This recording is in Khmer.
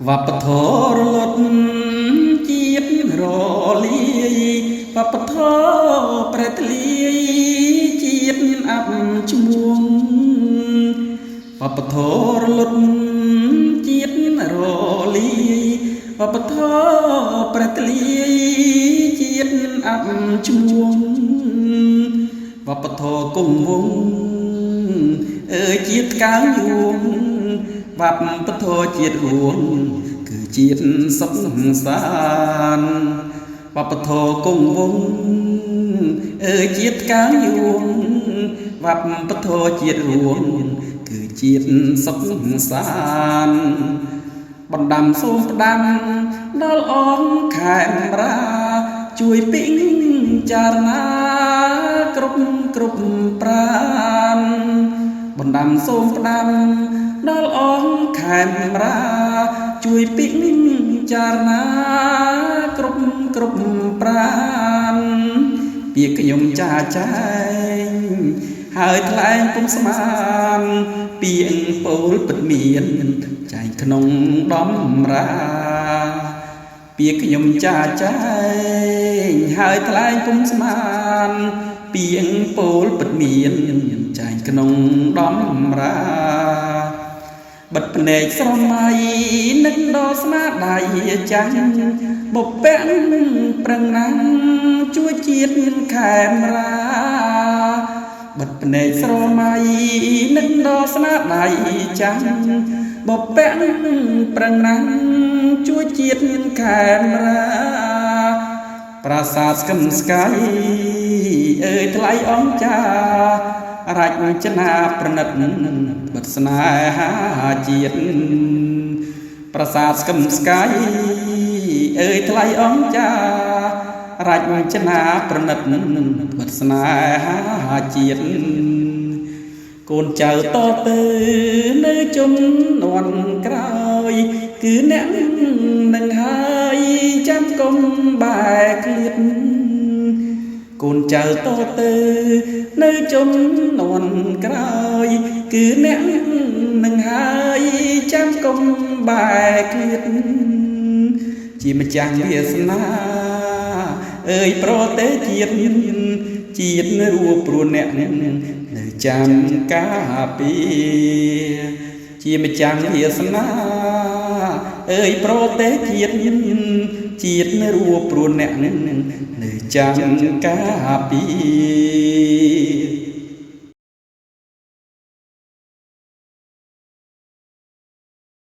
វប្បធម៌រលត់ជាតិរលាយវប្បធម៌ប្រែតលាយជាតិអាប់ឈ្មោះវប្បធម៌រលត់ជាតិរលាយវប្បធម៌ប្រែតលាយជាតិអាប់ឈ្មោះវប្បធម៌គង់វង្សជាតិកាងយួងវប្បធម៌ជាតិរួងគឺជាតិសុខសាន្តវប្បធម៌គង់វង្សជាតិកាងយួងវប្បធម៌ជាតិរួងគឺជាតិសុខសាន្តបណ្ដាំសូមផ្ដាំដល់អងខេមរាជួយពិចារណាគ្រប់ប្រានបណ្ដាំសូមផ្ដាំដល់អងខេមរាជួយពិចារណាគ្រប់ប្រានពាក្យខ្ញុំចាចែងហើយថ្លែងពុំស្មានពាក្យពោលពិតមានចែងក្នុងដំរាពាក្យខ្ញុំចាចែងហើយថ្លែងពុំស្មានពាក្យពោលពិតមានចែងក្នុងដំរាបិទភ្នែកស្រមៃនឹកដល់ស្នាដៃចាស់បុព្វប្រឹងណាំងជួយជាតិខេមរាបិទភ្នែកស្រមៃនឹកដល់ស្នាដៃចាស់បុព្វប្រឹងណាំងជួយជាតិខេមរាប្រាសាទស្គឹមស្កាយថ្លៃអង្គចារចនាប្រណិតបិទស្នេហាជាតិប្រាសាទស្គឹមស្កាយថ្លៃអង្គចារចនាប្រណិតបិទស្នេហាជាតិកូនចៅតទៅនៅជំនាន់ក្រោយគឺអ្នកនឹងហើយចាំកុំបែកឃ្លាតកូនចៅតទៅនៅជំនាន់ក្រោយគឺអ្នកនឹងហើយចាំកុំបែកឃ្លាតជាម្ចាស់វាសនាប្រទេសជាតិរួព្រោះអ្នកនៅចាំការពារជាម្ចាស់វាសនាប្រទេសជាតិរួព្រោះអ្នកនៅចាំការពារ